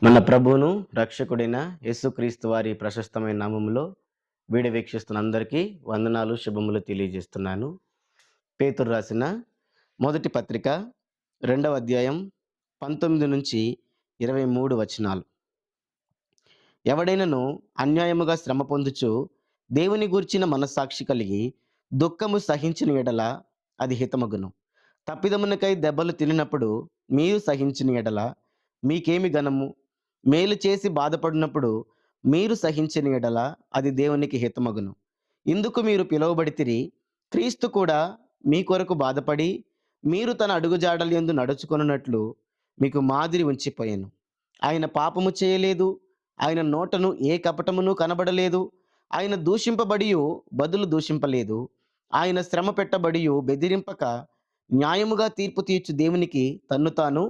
మన ప్రభువును రక్షకుడైన యేసుక్రీస్తు వారి ప్రశస్తమైన నామములో వీడియో వీక్షిస్తున్న అందరికీ వందనాలు శుభములు తెలియజేస్తున్నాను. పేతురు రాసిన మొదటి పత్రిక 2వ అధ్యాయం 19-23 వచనాలు. ఎవడైనను అన్యాయముగా శ్రమ పొందుచు దేవుని గూర్చిన మనస్సాక్షి కలిగి దుఃఖము సహించిన ఎడల అది హితమగును. తప్పిదమునకై దెబ్బలు తినినప్పుడు మీరు సహించిన ఎడల మీకేమి ఘనము? మేలు చేసి బాధపడినప్పుడు మీరు సహించిన ఎడల అది దేవునికి హితమగును. ఇందుకు మీరు పిలువబడితిరి. క్రీస్తు కూడా మీ కొరకు బాధపడి మీరు తన అడుగుజాడలయందు నడుచుకొనున్నట్లు మీకు మాదిరి ఉంచిపోయాను. ఆయన పాపము చేయలేదు. ఆయన నోటను ఏ కపటమును కనబడలేదు. ఆయన దూషింపబడియు బదులు దూషింపలేదు. ఆయన శ్రమ పెట్టబడియు బెదిరింపక న్యాయముగా తీర్పు తీర్చు దేవునికి తన్ను తాను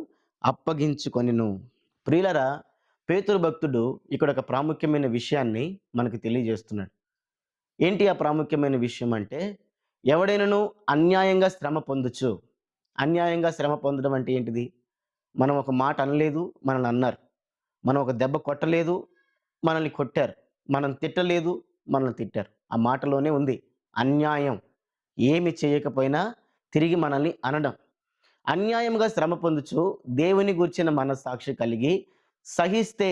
అప్పగించుకొనెను. ప్రియులరా, పేతురు భక్తుడు ఇక్కడ ఒక ప్రాముఖ్యమైన విషయాన్ని మనకు తెలియజేస్తున్నాడు. ఏంటి ఆ ప్రాముఖ్యమైన విషయం అంటే, ఎవడైనను అన్యాయంగా శ్రమ పొందొచ్చు. అన్యాయంగా శ్రమ పొందడం అంటే ఏంటిది? మనం ఒక మాట అనలేదు, మనల్ని అన్నారు. మనం ఒక దెబ్బ కొట్టలేదు, మనల్ని కొట్టారు. మనం తిట్టలేదు, మనల్ని తిట్టారు. ఆ మాటలోనే ఉంది అన్యాయం. ఏమి చేయకపోయినా తిరిగి మనల్ని అనడం. అన్యాయంగా శ్రమ పొందుచు దేవుని గూర్చిన మనస్సాక్షి కలిగి సహిస్తే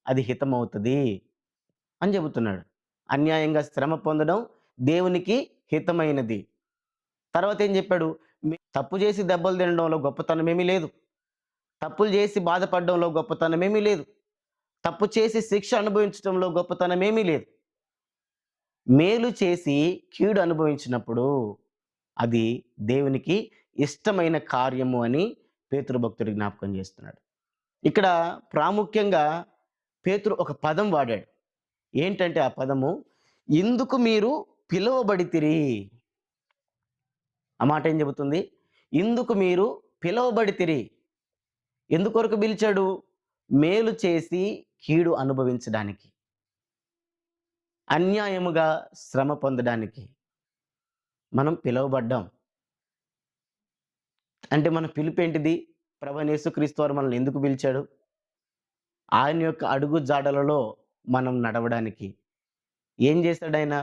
అది హితమవుతుంది అని చెబుతున్నాడు. అన్యాయంగా శ్రమ పొందడం దేవునికి హితమైనది. తర్వాత ఏం చెప్పాడు? తప్పు చేసి దెబ్బలు తినడంలో గొప్పతనమేమీ లేదు. తప్పులు చేసి బాధపడడంలో గొప్పతనమేమీ లేదు. తప్పు చేసి శిక్ష అనుభవించడంలో గొప్పతనమేమీ లేదు. మేలు చేసి కీడు అనుభవించినప్పుడు అది దేవునికి ఇష్టమైన కార్యము అని పేతురు భక్తుడు జ్ఞాపకం చేస్తున్నాడు. ఇక్కడ ప్రాముఖ్యంగా పేతురు ఒక పదం వాడాడు. ఏంటంటే ఆ పదము, ఇందుకు మీరు పిలువబడితిరి. ఆ మాట ఏం చెబుతుంది? ఇందుకు మీరు పిలువబడితిరి. ఎందుకొరకు పిలిచాడు? మేలు చేసి కీడు అనుభవించడానికి, అన్యాయముగా శ్రమ పొందడానికి మనం పిలువబడ్డాం. అంటే మన పిలుపు ఏంటిది? ప్రభువైన యేసుక్రీస్తు వారు మనల్ని ఎందుకు పిలిచాడు? ఆయన యొక్క అడుగు జాడలలో మనం నడవడానికి. ఏం చేశాడు ఆయన?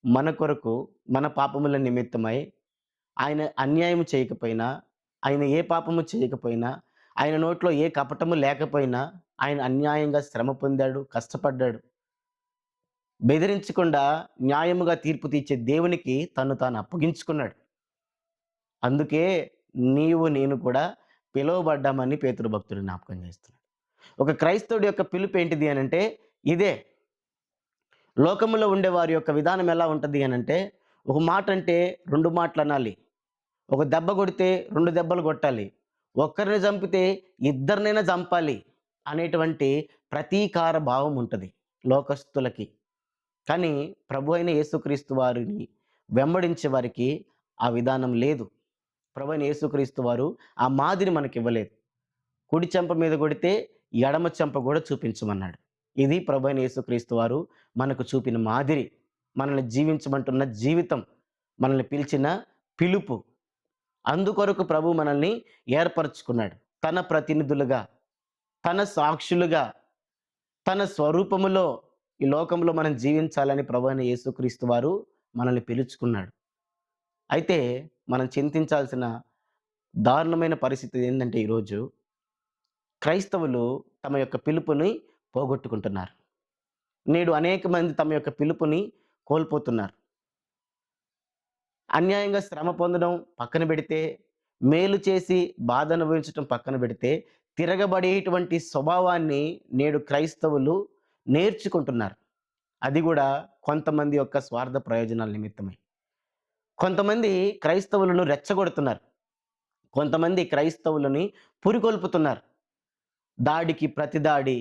మన కొరకు, మన పాపముల నిమిత్తమై ఆయన అన్యాయం చేయకపోయినా, ఆయన ఏ పాపము చేయకపోయినా, ఆయన నోట్లో ఏ కపటము లేకపోయినా ఆయన అన్యాయంగా శ్రమ పొందాడు, కష్టపడ్డాడు. బెదిరించకుండా న్యాయముగా తీర్పు తీర్చే దేవునికి తను తాను అప్పగించుకున్నాడు. అందుకే నీవు నేను కూడా పిలువబడ్డామని పేతురు భక్తుడు జ్ఞాపకం చేస్తున్నాడు. ఒక క్రైస్తవుడి యొక్క పిలుపు ఏంటిది అనంటే ఇదే. లోకములో ఉండే వారి యొక్క విధానం ఎలా ఉంటుంది అనంటే, ఒక మాట అంటే 2 మాటలు అనాలి. ఒక దెబ్బ కొడితే 2 దెబ్బలు కొట్టాలి. ఒక్కరిని చంపితే ఇద్దరినైనా చంపాలి అనేటువంటి ప్రతీకార భావం ఉంటుంది లోకస్తులకి. కానీ ప్రభు అయిన యేసుక్రీస్తు వారిని వెంబడించే వారికి ఆ విధానం లేదు. ప్రభు అయిన యేసుక్రీస్తు వారు ఆ మాదిరి మనకివ్వలేదు. కుడి చెంప మీద కొడితే ఎడమ చెంప కూడా చూపించమన్నాడు. ఇది ప్రభు అయిన యేసుక్రీస్తు వారు మనకు చూపిన మాదిరి. మనల్ని జీవించమంటున్న జీవితం, మనల్ని పిలిచిన పిలుపు. అందుకొరకు ప్రభు మనల్ని ఏర్పరచుకున్నాడు. తన ప్రతినిధులుగా, తన సాక్షులుగా, తన స్వరూపములో ఈ లోకంలో మనం జీవించాలని ప్రభు అయిన యేసుక్రీస్తు వారు మనల్ని పిలుచుకున్నాడు. అయితే మనం చింతించాల్సిన దారుణమైన పరిస్థితి ఏంటంటే, ఈరోజు క్రైస్తవులు తమ యొక్క పిలుపుని పోగొట్టుకుంటున్నారు. నేడు అనేక మంది తమ యొక్క పిలుపుని కోల్పోతున్నారు. అన్యాయంగా శ్రమ పొందడం పక్కన పెడితే, మేలు చేసి బాధ అనుభవించడం పక్కన పెడితే, తిరగబడేటువంటి స్వభావాన్ని నేడు క్రైస్తవులు నేర్చుకుంటున్నారు. అది కూడా కొంతమంది యొక్క స్వార్థ ప్రయోజనాల నిమిత్తమై. కొంతమంది క్రైస్తవులను రెచ్చగొడుతున్నారు. కొంతమంది క్రైస్తవులని పురికొల్పుతున్నారు. దాడికి ప్రతిదాడి,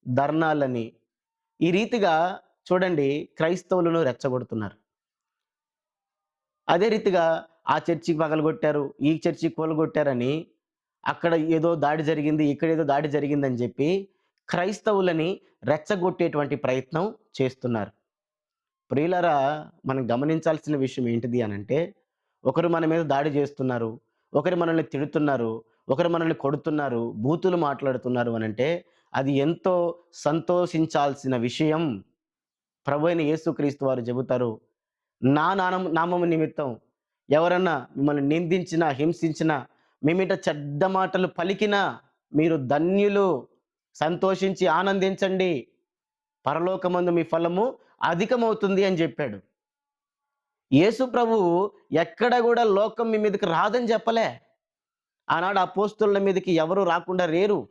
ధర్నాలని, ఈ రీతిగా చూడండి క్రైస్తవులను రెచ్చగొడుతున్నారు. అదే రీతిగా ఆ చర్చికి పగలగొట్టారు, ఈ చర్చికి కూలగొట్టారని, అక్కడ ఏదో దాడి జరిగింది, ఇక్కడ ఏదో దాడి జరిగిందని చెప్పి క్రైస్తవులని రెచ్చగొట్టేటువంటి ప్రయత్నం చేస్తున్నారు. ప్రియులారా, మనం గమనించాల్సిన విషయం ఏంటిది అనంటే, ఒకరు మన మీద దాడి చేస్తున్నారు, ఒకరు మనల్ని తిడుతున్నారు, ఒకరు మనల్ని కొడుతున్నారు, బూతులు మాట్లాడుతున్నారు అనంటే, అది ఎంతో సంతోషించాల్సిన విషయం. ప్రభువైన యేసుక్రీస్తు వారు చెబుతారు, నా నామము నిమిత్తం ఎవరన్నా మిమ్మల్ని నిందించినా, హింసించినా, మీ మీట చెడ్డ మాటలు పలికినా మీరు ధన్యులు. సంతోషించి ఆనందించండి. పరలోకమందు మీ ఫలము అధికమవుతుంది అని చెప్పాడు. యేసు ప్రభువు ఎక్కడ గూడా లోకం మీ మీదకి రాదని చెప్పలే. ఆనాడు అపోస్తలుల మీదకి ఎవరు రాకుండా లేరు.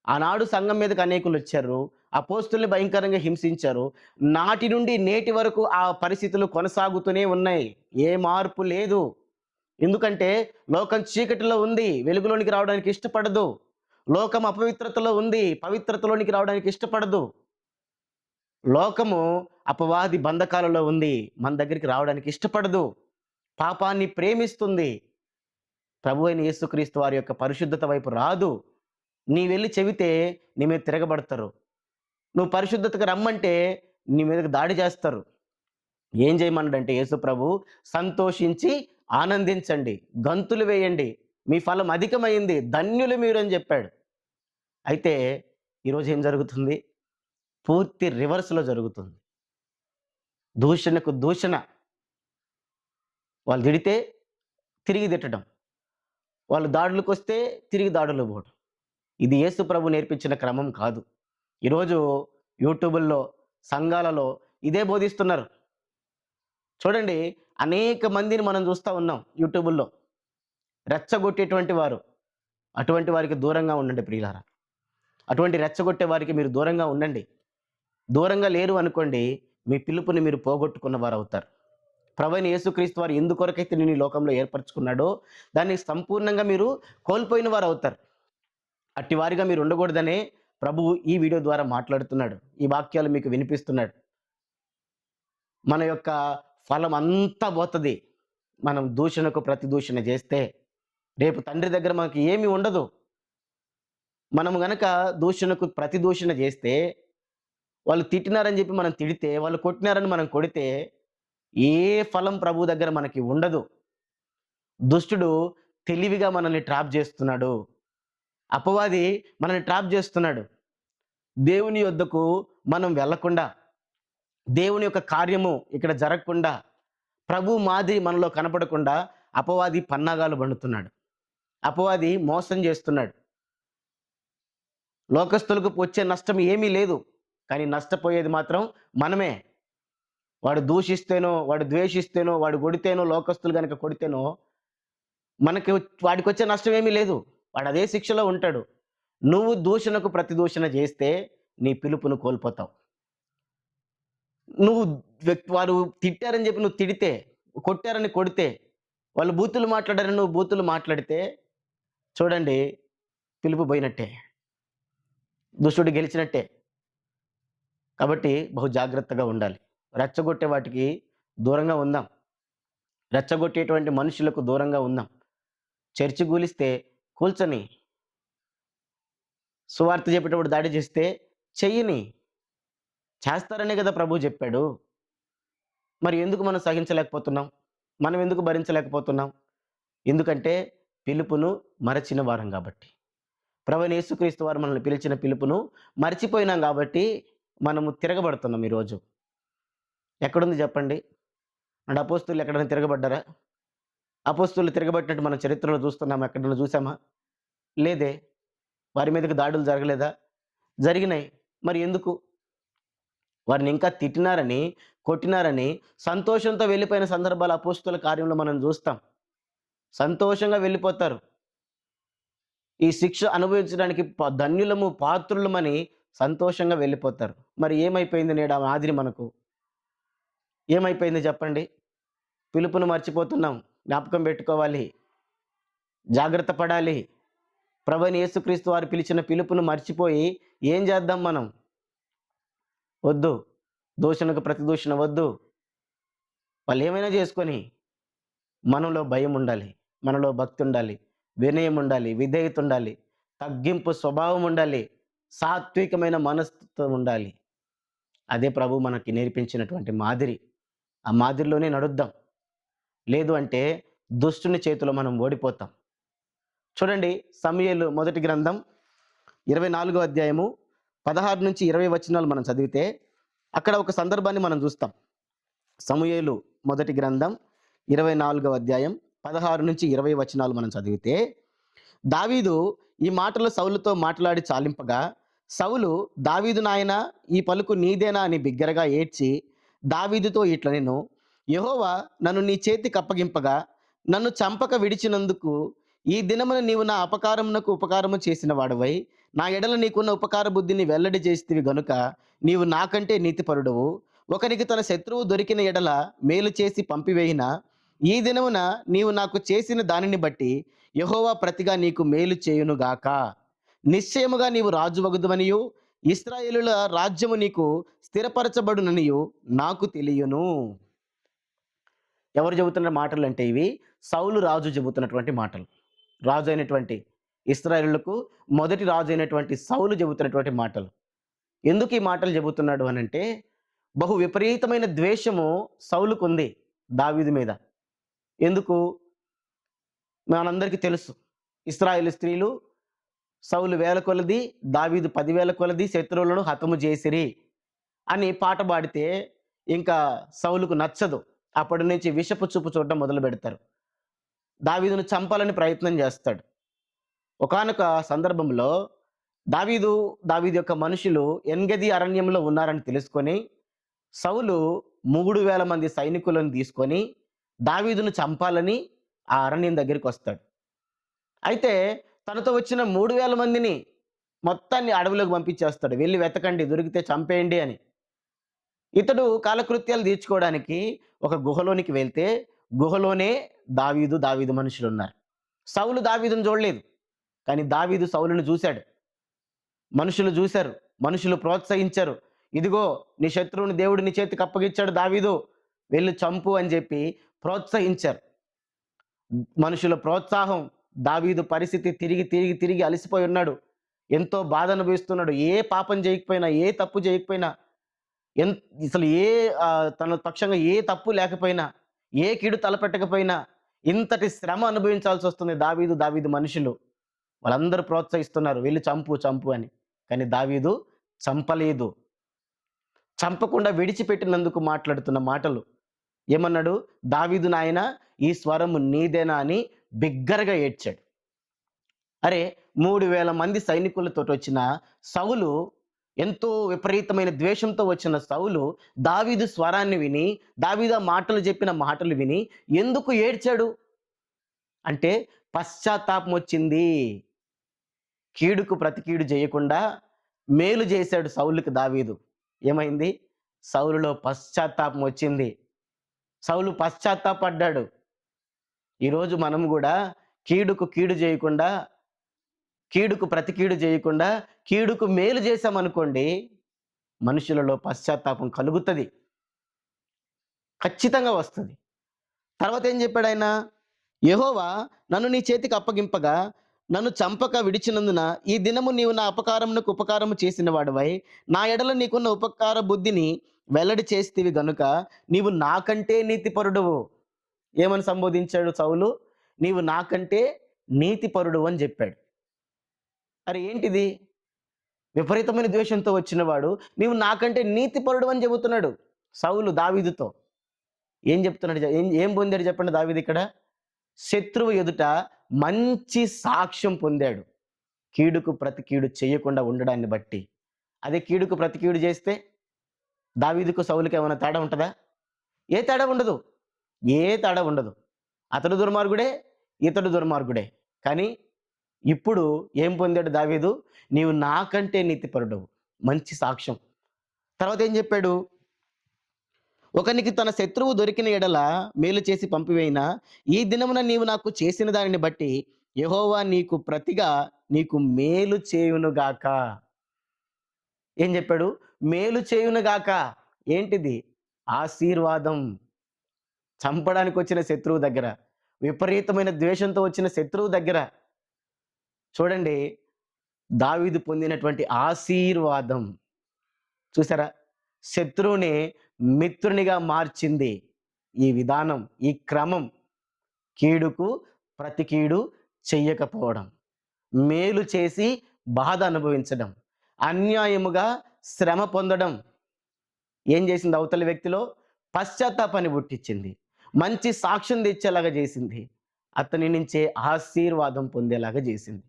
ఆనాడు సంఘం మీదకి అనేకులొచ్చారు. అపోస్తలుని భయంకరంగా హింసించారు. నాటి నుండి నేటి వరకు ఆ పరిస్థితులు కొనసాగుతూనే ఉన్నాయి. ఏ మార్పు లేదు. ఎందుకంటే లోకం చీకటిలో ఉంది. వెలుగులోనికి రావడానికి ఇష్టపడదు. లోకం అపవిత్రతలో ఉంది. పవిత్రతలోనికి రావడానికి ఇష్టపడదు. లోకము అపవాది బంధకాలలో ఉంది. మన దగ్గరికి రావడానికి ఇష్టపడదు. పాపాన్ని ప్రేమిస్తుంది. ప్రభువైన యేసుక్రీస్తు వారి యొక్క పరిశుద్ధత వైపు రాదు. నీ వెళ్లి చెబితే నీ మీద తిరగబడతారు. నువ్వు పరిశుద్ధతకు రమ్మంటే నీ మీదకి దాడి చేస్తారు. ఏం చేయమన్నాడంటే యేసు ప్రభు, సంతోషించి ఆనందించండి, గంతులు వేయండి, మీ ఫలం అధికమైంది, ధన్యులు మీరు అని చెప్పాడు. అయితే ఈరోజు ఏం జరుగుతుంది? పూర్తి రివర్స్‌లో జరుగుతుంది. దూషణకు దూషణ. వాళ్ళు తిడితే తిరిగి తిట్టడం. వాళ్ళు దాడులకొస్తే తిరిగి దాడులకు పోవడం. ఇది యేసు ప్రభు నేర్పించిన క్రమం కాదు. ఈరోజు యూట్యూబుల్లో, సంఘాలలో ఇదే బోధిస్తున్నారు. చూడండి, అనేక మందిని మనం చూస్తా ఉన్నాం యూట్యూబుల్లో. రెచ్చగొట్టేటువంటి వారు. అటువంటి వారికి దూరంగా ఉండండి ప్రియులారా. అటువంటి రెచ్చగొట్టే వారికి మీరు దూరంగా ఉండండి. దూరంగా లేరు అనుకోండి, మీ పిలుపుని మీరు పోగొట్టుకున్న వారవుతారు. ప్రభువైన యేసుక్రీస్తు వారు ఎందుకొరకైతే నిన్ను ఈ లోకంలో ఏర్పరచుకున్నాడో దాన్ని సంపూర్ణంగా మీరు కోల్పోయిన వారవుతారు. అట్టి వారిగా మీరు ఉండకూడదనే ప్రభువు ఈ వీడియో ద్వారా మాట్లాడుతున్నాడు. ఈ వాక్యాలు మీకు వినిపిస్తున్నాడు. మన యొక్క ఫలం అంతా పోతది. మనం దూషణకు ప్రతి దూషణ చేస్తే రేపు తండ్రి దగ్గర మనకి ఏమీ ఉండదు. మనం గనక దూషణకు ప్రతి దూషణ చేస్తే, వాళ్ళు తిట్టినారని చెప్పి మనం తిడితే, వాళ్ళు కొట్టినారని మనం కొడితే ఏ ఫలం ప్రభువు దగ్గర మనకి ఉండదు. దుష్టుడు తెలివిగా మనల్ని ట్రాప్ చేస్తున్నాడు. అపవాది మనల్ని ట్రాప్ చేస్తున్నాడు. దేవుని యొద్దకు మనం వెళ్ళకుండా, దేవుని యొక్క కార్యము ఇక్కడ జరగకుండా, ప్రభు మాదిరి మనలో కనపడకుండా అపవాది పన్నాగాలు బండుతున్నాడు. అపవాది మోసం చేస్తున్నాడు. లోకస్తులకు వచ్చే నష్టం ఏమీ లేదు. కానీ నష్టపోయేది మాత్రం మనమే. వాడు దూషిస్తేనో, వాడు ద్వేషిస్తేనో, వాడు కొడితేనో, లోకస్తులు గనక కొడితేనో మనకి వాడికొచ్చే నష్టం ఏమీ లేదు. వాడు అదే శిక్షలో ఉంటాడు. నువ్వు దూషణకు ప్రతి దూషణ చేస్తే నీ పిలుపును కోల్పోతావు. నువ్వు వారు తిట్టారని చెప్పి నువ్వు తిడితే, కొట్టారని కొడితే, వాళ్ళు బూతులు మాట్లాడారని నువ్వు బూతులు మాట్లాడితే చూడండి, పిలుపు పోయినట్టే. దుష్టుడు గెలిచినట్టే. కాబట్టి బహు జాగ్రత్తగా ఉండాలి. రెచ్చగొట్టే వాటికి దూరంగా ఉందాం. రెచ్చగొట్టేటువంటి మనుషులకు దూరంగా ఉందాం. చర్చి కూలిస్తే కూల్చని. సువార్త చెప్పేటప్పుడు దాడి చేస్తే చెయ్యని. చేస్తారనే కదా ప్రభువు చెప్పాడు. మరి ఎందుకు మనం సహించలేకపోతున్నాం? మనం ఎందుకు భరించలేకపోతున్నాం? ఎందుకంటే పిలుపును మరచిన వారం కాబట్టి. ప్రభువైన యేసుక్రీస్తు వారు మనల్ని పిలిచిన పిలుపును మర్చిపోయినాం కాబట్టి మనము తిరగబడుతున్నాం ఈరోజు. ఎక్కడుంది చెప్పండి? అంటే అపోస్తలులు ఎక్కడైనా తిరగబడ్డారా? అపోస్తలులు తిరగబట్టినట్టు మన చరిత్రలో చూస్తున్నామా? ఎక్కడైనా చూసామా? లేదే. వారి మీదకి దాడులు జరగలేదా? జరిగినాయి. మరి ఎందుకు? వారిని ఇంకా తిట్టినారని, కొట్టినారని సంతోషంతో వెళ్ళిపోయిన సందర్భాలు అపోస్తలుల కార్యంలో మనం చూస్తాం. సంతోషంగా వెళ్ళిపోతారు. ఈ శిక్ష అనుభవించడానికి ధన్యులము, పాత్రులమని సంతోషంగా వెళ్ళిపోతారు. మరి ఏమైపోయింది నేడు ఆ మాదిరి మనకు? ఏమైపోయింది చెప్పండి? పిలుపును మర్చిపోతున్నాం. జ్ఞాపకం పెట్టుకోవాలి. జాగ్రత్త పడాలి. ప్రభువైన యేసుక్రీస్తు వారు పిలిచిన పిలుపును మర్చిపోయి ఏం చేద్దాం మనం? వద్దు. దూషణకు ప్రతి దూషణ వద్దు. వాళ్ళు ఏమైనా చేసుకొని మనలో భయం ఉండాలి. మనలో భక్తి ఉండాలి. వినయం ఉండాలి. విధేయత ఉండాలి. తగ్గింపు స్వభావం ఉండాలి. సాత్వికమైన మనస్తత్వం ఉండాలి. అదే ప్రభు మనకి నేర్పించినటువంటి మాదిరి. ఆ మాదిరిలోనే నడుద్దాం. లేదు అంటే దుష్టుని చేతిలో మనం ఓడిపోతాం. చూడండి, సమూయేలు మొదటి గ్రంథం 24 అధ్యాయము 16-20 వచనాలు మనం చదివితే అక్కడ ఒక సందర్భాన్ని మనం చూస్తాం. సమూయేలు మొదటి గ్రంథం 24 అధ్యాయం 16-20 వచనాలు మనం చదివితే దావీదు ఈ మాటలు సౌలుతో మాట్లాడి చాలింపగా సౌలు, దావీదు నాయనా, ఈ పలుకు నీదేనా అని బిగ్గరగా ఏడ్చి దావీదుతో ఇట్లనెను, యెహోవా నన్ను నీ చేతికి అప్పగింపగా నన్ను చంపక విడిచినందుకు ఈ దినమున నీవు నా అపకారమునకు ఉపకారము చేసిన వాడవై నా ఎడల నీకున్న ఉపకార బుద్ధిని వెల్లడి చేస్తివి గనుక నీవు నాకంటే నీతిపరుడవు. ఒకనికి తన శత్రువు దొరికిన ఎడల మేలు చేసి పంపివేయిన ఈ దినమున నీవు నాకు చేసిన దానిని బట్టి యెహోవా ప్రతిగా నీకు మేలు చేయునుగాక. నిశ్చయముగా నీవు రాజువగుదువనియు ఇశ్రాయేలుల రాజ్యము నీకు స్థిరపరచబడుననియు నాకు తెలియను. ఎవరు చెబుతున్న మాటలు అంటే ఇవి సౌలు రాజు చెబుతున్నటువంటి మాటలు. రాజు అయినటువంటి ఇశ్రాయేలులకు మొదటి రాజు అయినటువంటి సౌలు చెబుతున్నటువంటి మాటలు. ఎందుకు ఈ మాటలు చెబుతున్నాడు అనంటే బహు విపరీతమైన ద్వేషము సౌలుకుంది దావీదు మీద. ఎందుకు? మనందరికీ తెలుసు. ఇశ్రాయేలు స్త్రీలు సౌలు వేల కొలది, దావీదు 10,000 కొలది శత్రువులను హతము చేసిరి అని పాట పాడితే ఇంకా సౌలుకు నచ్చదు. అప్పటి నుంచి విషపు చూపు చూడడం మొదలు పెడతారు. దావీదును చంపాలని ప్రయత్నం చేస్తాడు. ఒకానొక సందర్భంలో దావీదు యొక్క మనుషులు ఎన్గెది అరణ్యంలో ఉన్నారని తెలుసుకొని సౌలు 3,000 మంది సైనికులను తీసుకొని దావీదును చంపాలని ఆ అరణ్యం దగ్గరికి వస్తాడు. అయితే తనతో వచ్చిన 3,000 మందిని మొత్తాన్ని అడవిలోకి పంపించేస్తాడు. వెళ్ళి వెతకండి, దొరికితే చంపేయండి అని. ఇతడు కాలకృత్యాలు తీర్చుకోవడానికి ఒక గుహలోనికి వెళ్తే గుహలోనే దావీదు మనుషులు ఉన్నారు. సౌలు దావీదును చూడలేదు, కానీ దావీదు సౌలును చూశాడు. మనుషులు చూశారు, మనుషులు ప్రోత్సహించారు. ఇదిగో నీ శత్రువుని దేవుడు నీ చేతికి అప్పగించాడు దావీదు, వెళ్ళి చంపు అని చెప్పి ప్రోత్సహించారు. మనుషుల ప్రోత్సాహం, దావీదు పరిస్థితి తిరిగి అలసిపోయి ఉన్నాడు. ఎంతో బాధ అనుభవిస్తున్నాడు. ఏ పాపం చేయకపోయినా, ఏ తప్పు చేయకపోయినా, అసలు తన పక్షంగా ఏ తప్పు లేకపోయినా, ఏ కీడు తలపెట్టకపోయినా ఇంతటి శ్రమ అనుభవించాల్సి వస్తుంది దావీదు మనుషులు. వాళ్ళందరూ ప్రోత్సహిస్తున్నారు, వెళ్ళి చంపు అని. కానీ దావీదు చంపలేదు. చంపకుండా విడిచిపెట్టినందుకు మాట్లాడుతున్న మాటలు ఏమన్నాడు? దావీదు నాయనా, ఈ స్వరము నీదేనా అని బిగ్గరగా ఏడ్చాడు. అరే, 3,000 మంది సైనికులతో వచ్చిన సౌలు, ఎంతో విపరీతమైన ద్వేషంతో వచ్చిన సౌలు దావీదు స్వరాన్ని విని, దావీదు మాటలు చెప్పిన మాటలు విని ఎందుకు ఏడ్చాడు అంటే పశ్చాత్తాపం వచ్చింది. కీడుకు ప్రతి కీడు చేయకుండా మేలు చేశాడు సౌలుకి దావీదు. ఏమైంది? సౌలులో పశ్చాత్తాపం వచ్చింది. సౌలు పశ్చాత్తాపడ్డాడు. ఈరోజు మనం కూడా కీడుకు కీడు చేయకుండా, కీడుకు ప్రతి కీడు చేయకుండా కీడుకు మేలు చేశామనుకోండి, మనుషులలో పశ్చాత్తాపం కలుగుతుంది, ఖచ్చితంగా వస్తుంది. తర్వాత ఏం చెప్పాడు ఆయన? యెహోవా నన్ను నీ చేతికి అప్పగింపగా నన్ను చంపక విడిచినందున ఈ దినము నీవు నా అపకారమునకు ఉపకారము చేసిన వాడవై నా ఎడల నీకున్న ఉపకార బుద్ధిని వెల్లడి చేస్తేవి గనుక నీవు నాకంటే నీతిపరుడువు. ఏమని సంబోధించాడు సౌలు? నీవు నాకంటే నీతిపరుడు అని చెప్పాడు. అరే ఏంటిది? విపరీతమైన ద్వేషంతో వచ్చినవాడు నీవు నాకంటే నీతిపరుడు అని చెబుతున్నాడు సౌలు దావీదుతో. ఏం చెప్తున్నాడు? ఏం పొందాడు చెప్పండి దావీదు ఇక్కడ? శత్రువు ఎదుట మంచి సాక్ష్యం పొందాడు, కీడుకు ప్రతి కీడు చేయకుండా ఉండడాన్ని బట్టి. అదే కీడుకు ప్రతి కీడు చేస్తే దావీదుకు సౌలుకి ఏమైనా తేడా ఉంటుందా? ఏ తేడా ఉండదు, ఏ తేడా ఉండదు. అతడు దుర్మార్గుడే, ఇతడు దుర్మార్గుడే. కానీ ఇప్పుడు ఏం పొందాడు దావీదు? నీవు నాకంటే నీతిపరుడవు, మంచి సాక్ష్యం. తర్వాత ఏం చెప్పాడు? ఒకనికి తన శత్రువు దొరికిన ఎడల మేలు చేసి పంపివేయినా ఈ దినమున నీవు నాకు చేసిన దానిని బట్టి యెహోవా నీకు ప్రతిగా నీకు మేలు చేయునుగాక. ఏం చెప్పాడు? మేలు చేయునుగాక. ఏంటిది? ఆశీర్వాదం. చంపడానికి వచ్చిన శత్రువు దగ్గర, విపరీతమైన ద్వేషంతో వచ్చిన శత్రువు దగ్గర చూడండి దావీదు పొందినటువంటి ఆశీర్వాదం. చూసారా? శత్రువుని మిత్రునిగా మార్చింది ఈ విధానం, ఈ క్రమం. కీడుకు ప్రతి కీడు చెయ్యకపోవడం, మేలు చేసి బాధ అనుభవించడం, అన్యాయముగా శ్రమ పొందడం ఏం చేసింది అవతలి వ్యక్తిలో? పశ్చాత్తాపాన్ని పుట్టించింది. మంచి సాక్ష్యం తెచ్చేలాగా చేసింది. అతని నుంచే ఆశీర్వాదం పొందేలాగా చేసింది.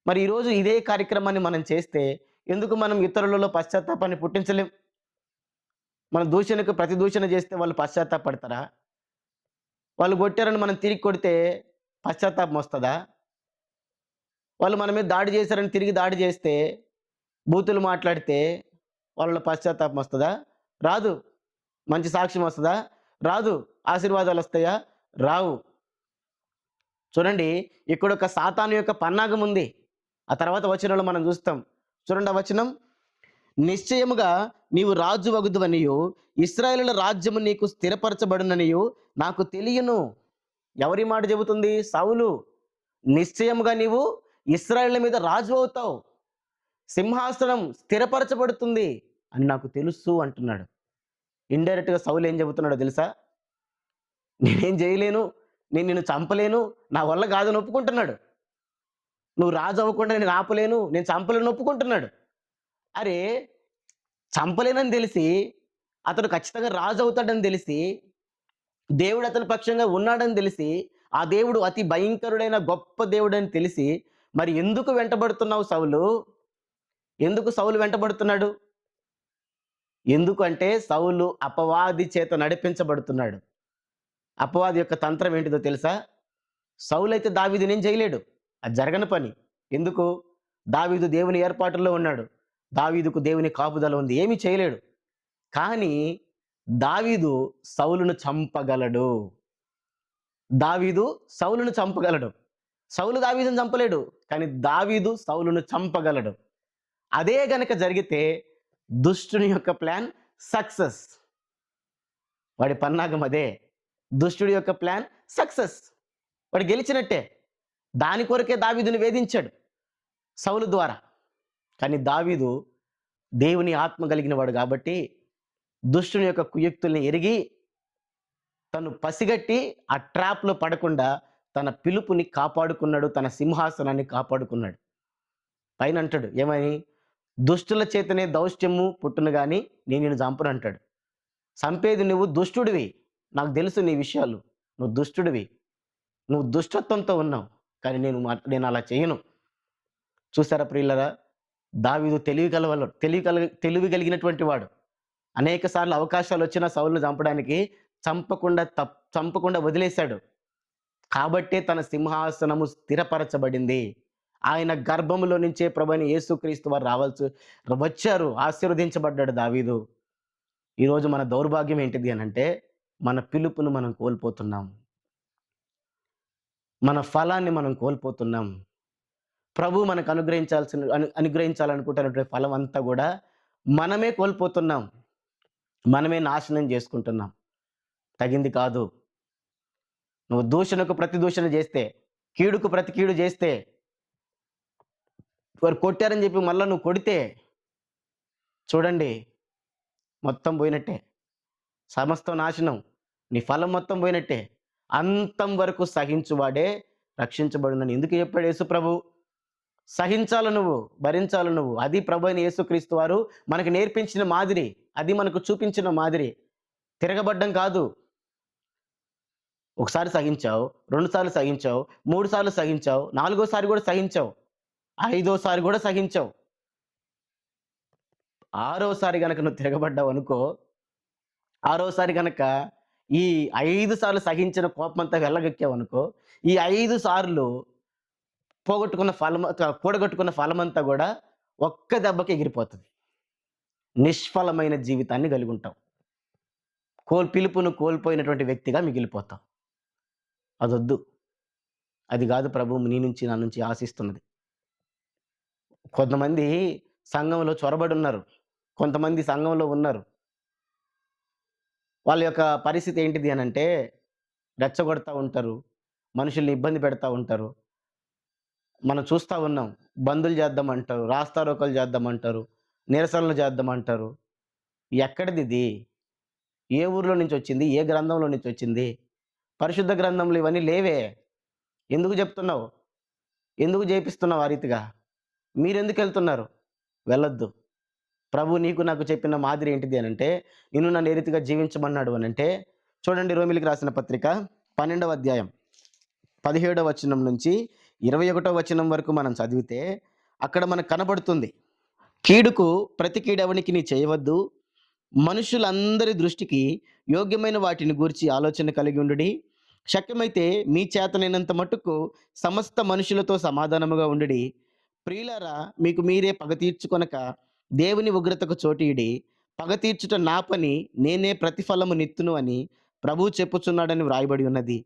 మరి ఈరోజు ఇదే కార్యక్రమాన్ని మనం చేస్తే ఎందుకు మనం ఇతరులలో పశ్చాత్తాపాన్ని పుట్టించలేం? మన దూషణకు ప్రతి దూషణ చేస్తే వాళ్ళు పశ్చాత్తాపడతారా? వాళ్ళు కొట్టారని మనం తిరిగి కొడితే పశ్చాత్తాపం వస్తదా? వాళ్ళు మన మీద దాడి చేశారని తిరిగి దాడి చేస్తే, బూతులు మాట్లాడితే వాళ్ళలో పశ్చాత్తాపం వస్తదా? రాదు. మంచి సాక్ష్యం వస్తదా? రాదు. ఆశీర్వాదాలొస్తాయా? రావు. చూడండి, ఇక్కడొక సాతాను యొక్క పన్నాగం ఉంది. ఆ తర్వాత వచనంలో మనం చూస్తాం. చూడండి ఆ వచనం. నిశ్చయముగా నీవు రాజు వగుదువనియు, ఇశ్రాయేలుల రాజ్యము నీకు స్థిరపరచబడుననియు నాకు తెలియను. ఎవరి మాట చెబుతుంది? సౌలు. నిశ్చయముగా నీవు ఇశ్రాయేళ్ల మీద రాజు అవుతావు, సింహాసనం స్థిరపరచబడుతుంది అని నాకు తెలుసు అంటున్నాడు. ఇండైరెక్ట్‌గా సౌలు ఏం చెబుతున్నాడో తెలుసా? నేనేం చేయలేను, నేను నిన్ను చంపలేను, నా వల్ల కాదని ఒప్పుకుంటున్నాడు. నువ్వు రాజు అవ్వకుండా నేను ఆపలేను, నేను చంపలేను ఒప్పుకుంటున్నాడు. అరే! చంపలేనని తెలిసి, అతడు ఖచ్చితంగా రాజు అవుతాడని తెలిసి, దేవుడు అతని పక్షంగా ఉన్నాడని తెలిసి, ఆ దేవుడు అతి భయంకరుడైన గొప్ప దేవుడని తెలిసి, మరి ఎందుకు వెంటబడుతున్నావు సౌలు? ఎందుకు సౌలు వెంటబడుతున్నాడు? ఎందుకంటే సౌలు అపవాది చేత నడిపించబడుతున్నాడు. అపవాది యొక్క తంత్రం ఏంటిదో తెలుసా? సౌలైతే దావీదునేం చేయలేడు. అది జరగని పని. ఎందుకు? దావీదు దేవుని ఏర్పాటులో ఉన్నాడు. దావీదుకు దేవుని కాపుదల ఉంది. ఏమీ చేయలేడు. కానీ దావీదు సౌలును చంపగలడు. దావీదు సౌలును చంపగలడు. సౌలు దావీదును చంపలేడు. కానీ దావీదు సౌలును చంపగలడు. అదే గనక జరిగితే దుష్టుని యొక్క ప్లాన్ సక్సెస్. వాడి పన్నాగం అదే. దుష్టుడి యొక్క ప్లాన్ సక్సెస్. వాడు గెలిచినట్టే. దాని కొరకే దావీదుని వేధించాడు సౌలు ద్వారా. కానీ దావీదు దేవుని ఆత్మ కలిగిన వాడు కాబట్టి దుష్టుని యొక్క కుయుక్తుల్ని ఎరిగి తను పసిగట్టి ఆ ట్రాప్‌లో పడకుండా తన పిలుపుని కాపాడుకున్నాడు. తన సింహాసనాన్ని కాపాడుకున్నాడు. పైన అంటాడు ఏమని? దుష్టుల చేతనే దౌష్ట్యము పుట్టును గాని నేను నిన్ను చంపనంటాడు. చంపేది నువ్వు దుష్టుడివి. నాకు తెలుసు నీ విషయాలు. నువ్వు దుష్టుడివి. నువ్వు దుష్టత్వంతో ఉన్నావు. కానీ నేను అలా చేయను. చూసారా ప్రియులారా? దావీదు తెలివి కలిగినటువంటి వాడు. అనేక సార్లు అవకాశాలు వచ్చినా సౌలును చంపడానికి చంపకుండా వదిలేశాడు. కాబట్టే తన సింహాసనము స్థిరపరచబడింది. ఆయన గర్భములో నుంచే ప్రభువైన యేసుక్రీస్తు వారు వచ్చారు. ఆశీర్వదించబడ్డాడు దావీదు. ఈరోజు మన దౌర్భాగ్యం ఏంటిది అనంటే, మన పిలుపును మనం కోల్పోతున్నాం. మన ఫలాన్ని మనం కోల్పోతున్నాం. ప్రభు మనకు అనుగ్రహించాలనుకుంటున్నటువంటి ఫలం అంతా కూడా మనమే కోల్పోతున్నాం. మనమే నాశనం చేసుకుంటున్నాం. తగింది కాదు. నువ్వు దూషణకు ప్రతి దూషణ చేస్తే, కీడుకు ప్రతి కీడు చేస్తే, వారు కొట్టారని చెప్పి మళ్ళా నువ్వు కొడితే చూడండి మొత్తం పోయినట్టే. సమస్తం నాశనం. నీ ఫలం మొత్తం పోయినట్టే. అంతం వరకు సహించువాడే రక్షించబడునని ఎందుకు చెప్పాడు యేసు ప్రభు? సహించాలి నువ్వు, భరించాలి నువ్వు. అది ప్రభువైన యేసుక్రీస్తు వారు మనకు నేర్పించిన మాదిరి. అది మనకు చూపించిన మాదిరి. తిరగబడ్డం కాదు. ఒకసారి సహించావు, 2 సార్లు సహించావు, 3 సార్లు సహించావు, 4గోసారి కూడా సహించావు, 5ఓసారి కూడా సహించావు. 6ఓసారి గనక నువ్వు తిరగబడ్డావు అనుకో, 6ఓసారి గనక ఈ 5 సార్లు సహించిన కోపమంతా వెళ్ళగక్కావనుకో, ఈ 5 సార్లు కూడగట్టుకున్న ఫలమంతా కూడా ఒక్క దెబ్బకి ఎగిరిపోతుంది. నిష్ఫలమైన జీవితాన్ని కలిగి ఉంటావు. పిలుపును కోల్పోయినటువంటి వ్యక్తిగా మిగిలిపోతావు. అదొద్దు. అది కాదు ప్రభువు నీ నుంచి నా నుంచి ఆశిస్తున్నది. కొంతమంది సంఘంలో చొరబడి ఉన్నారు. కొంతమంది సంఘంలో ఉన్నారు. వాళ్ళ యొక్క పరిస్థితి ఏంటిది అనంటే రెచ్చగొడతా ఉంటారు. మనుషుల్ని ఇబ్బంది పెడతా ఉంటారు. మనం చూస్తా ఉన్నాం. బందులు చేద్దామంటారు, రాస్తారోకలు చేద్దామంటారు, నిరసనలు చేద్దామంటారు. ఎక్కడిదిది? ఏ ఊర్లో నుంచి వచ్చింది? ఏ గ్రంథంలో నుంచి వచ్చింది? పరిశుద్ధ గ్రంథంలో ఇవన్నీ లేవే. ఎందుకు చెప్తున్నావు? ఎందుకు చేపిస్తున్నావు ఆ రీతిగా? మీరెందుకు వెళ్తున్నారు? వెళ్ళొద్దు. ప్రభు నీకు నాకు చెప్పిన మాదిరి ఏంటిది అనంటే, నిన్ను నన్ను ఏ రీతిగా జీవించమన్నాడు అనంటే, చూడండి రోమిలికి రాసిన పత్రిక 12వ అధ్యాయం 17వ వచనం నుంచి 21వ వచనం వరకు మనం చదివితే, అక్కడ మనకు కనబడుతుంది. కీడుకు ప్రతి కీడెవనికి నీ చేయవద్దు. మనుషులందరి దృష్టికి యోగ్యమైన వాటిని గూర్చి ఆలోచన కలిగి ఉండుడి. శక్యమైతే మీ చేతనైనంత మట్టుకు సమస్త మనుషులతో సమాధానముగా ఉండుడి. ప్రియులారా, మీకు మీరే పగ తీర్చుకొనక దేవుని ఉగ్రతకు చోటీయుడి. పగ తీర్చుట నా పని, నేనే ప్రతిఫలము నిత్తును అని ప్రభువు చెప్పుచున్నాడని వ్రాయబడి ఉన్నది.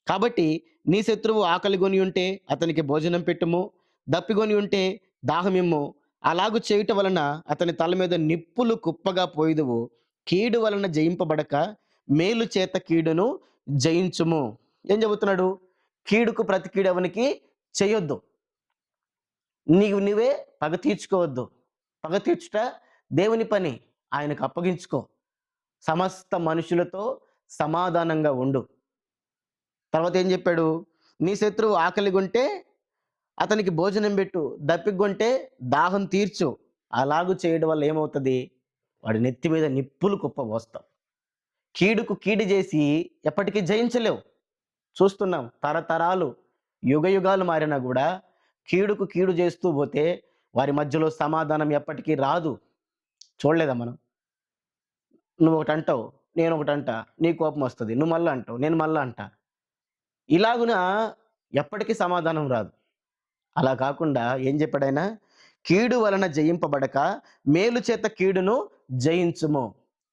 కాబట్టి నీ శత్రువు ఆకలిగొని ఉంటే అతనికి భోజనం పెట్టుము, దప్పిగొని ఉంటే దాహమిమ్ము. అలాగు చేయుట వలన అతని తల మీద నిప్పులు కుప్పగా పోయిదువు. కీడు వలన జయింపబడక మేలు చేత కీడును జయించుము. ఏం చెబుతున్నాడు? కీడుకు ప్రతి కీడెవనికి చేయొద్దు. నువ్వే పగ తీర్చుకోవద్దు. పగ తీర్చుట దేవుని పని, ఆయనకు అప్పగించుకో. సమస్త మనుషులతో సమాధానంగా ఉండు. తర్వాత ఏం చెప్పాడు? నీ శత్రువు ఆకలిగొంటే అతనికి భోజనం పెట్టు, దప్పిగొంటే దాహం తీర్చు. అలాగూ చేయడం వల్ల ఏమవుతుంది? వాడి నెత్తి మీద నిప్పులు కుప్పబోస్తాం. కీడుకు కీడు చేసి ఎప్పటికీ జయించలేవు. చూస్తున్నాం, తరతరాలు యుగయుగాలు మారినా కూడా కీడుకు కీడు చేస్తూ పోతే వారి మధ్యలో సమాధానం ఎప్పటికీ రాదు. చూడలేదా మనం? నువ్వు ఒకటి అంటావు, నేను ఒకటి అంటా, నీ కోపం వస్తుంది, నువ్వు మళ్ళీ అంటావు, నేను మళ్ళీ అంటా. ఇలాగున ఎప్పటికీ సమాధానం రాదు. అలా కాకుండా ఏం చెప్పాడైనా? కీడు వలన జయింపబడక మేలు చేత కీడును జయించుము.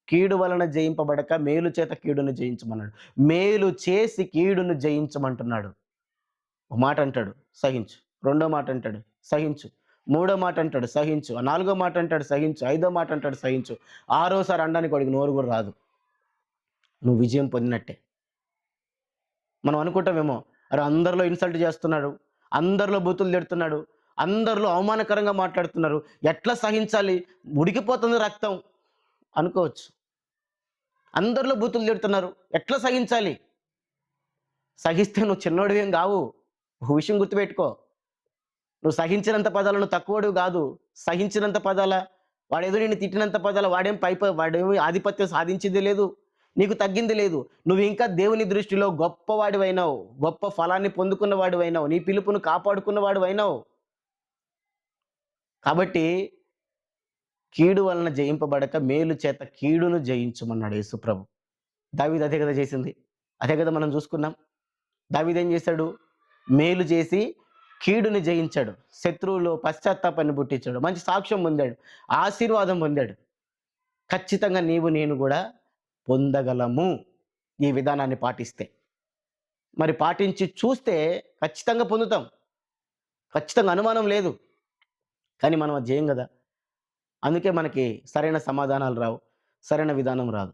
కీడు వలన జయింపబడక మేలు చేత కీడును జయించమన్నాడు. మేలు చేసి కీడును జయించమంటున్నాడు. ఒక మాట అంటాడు, సహించు. రెండో మాట అంటాడు, సహించు. మూడో మాట అంటాడు, సహించు. నాలుగో మాట అంటాడు, సహించు. ఐదో మాట అంటాడు, సహించు. ఆరోసారి అనడానికి వాడికి నోరు కూడా రాదు. నువ్వు విజయం పొందినట్టే. మనం అనుకుంటామేమో, అరే అందరిలో ఇన్సల్ట్ చేస్తున్నాడు, అందరిలో బూతులు తిడుతున్నాడు, అందరిలో అవమానకరంగా మాట్లాడుతున్నారు, ఎట్లా సహించాలి? ఉడికిపోతుంది రక్తం అనుకోవచ్చు. అందరిలో బూతులు తిడుతున్నారు, ఎట్లా సహించాలి? సహిస్తే నువ్వు చిన్నోడివేం కావు. ఒక విషయం గుర్తుపెట్టుకో. నువ్వు సహించినంత పదాలు నువ్వు తక్కువడు కాదు. సహించినంత పదాల, వాడేదో నిన్ను తిట్టినంత పదాల, వాడేమి ఆధిపత్యం సాధించింది లేదు, నీకు తగ్గింది లేదు. నువ్వు ఇంకా దేవుని దృష్టిలో గొప్పవాడివైనావు, గొప్ప ఫలాన్ని పొందుకున్నవాడివైనావు, నీ పిలుపును కాపాడుకున్నవాడివైనావు. కాబట్టి కీడు వలన జయింపబడక మేలు చేత కీడును జయించమన్నాడు యేసుప్రభు. దావీదు అదే కదా చేసింది, అదే కదా మనం చూసుకున్నాం. దావీదు ఏం చేశాడు? మేలు చేసి కీడుని జయించాడు. శత్రువులు పశ్చాత్తాపాన్ని పుట్టించాడు, మంచి సాక్ష్యం పొందాడు, ఆశీర్వాదం పొందాడు. ఖచ్చితంగా నీవు నేను కూడా పొందగలము ఈ విధానాన్ని పాటిస్తే. మరి పాటించి చూస్తే ఖచ్చితంగా పొందుతాం, ఖచ్చితంగా అనుమానం లేదు. కానీ మనం అది చేయం కదా. అందుకే మనకి సరైన సమాధానాలు రావు, సరైన విధానం రాదు.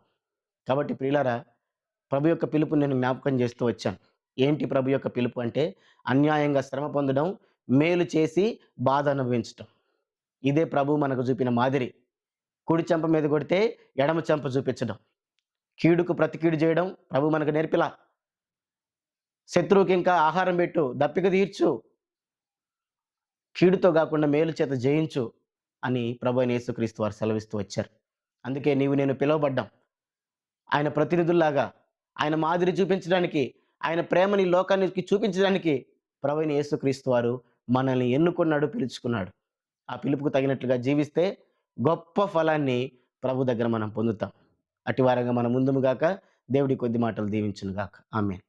కాబట్టి ప్రియులారా, ప్రభు యొక్క పిలుపు నేను జ్ఞాపకం చేస్తూ వచ్చాను. ఏంటి ప్రభు యొక్క పిలుపు అంటే? అన్యాయంగా శ్రమ పొందడం, మేలు చేసి బాధ అనుభవించటం. ఇదే ప్రభు మనకు చూపిన మాదిరి. కుడి చెంప మీద కొడితే ఎడమ చెంప చూపించడం, కీడుకు ప్రతి కీడు చేయడం ప్రభు మనకు నేర్పిలా. శత్రువుకి ఇంకా ఆహారం పెట్టు, దప్పిక తీర్చు, కీడుతో కాకుండా మేలు చేత జయించు అని ప్రభు అయిన యేసుక్రీస్తు వారు సెలవిస్తూ వచ్చారు. అందుకే నీవు నేను పిలువబడ్డాం ఆయన ప్రతినిధుల్లాగా, ఆయన మాదిరి చూపించడానికి, ఆయన ప్రేమని లోకానికి చూపించడానికి ప్రభు అయిన యేసుక్రీస్తు వారు మనల్ని ఎన్నుకున్నాడు, పిలుచుకున్నాడు. ఆ పిలుపుకు తగినట్లుగా జీవిస్తే గొప్ప ఫలాన్ని ప్రభు దగ్గర మనం పొందుతాం. అటి వారంగా మనం ముందుము గాక. దేవుడి కొద్ది మాటలు దీవించును గాక. ఆమేన్.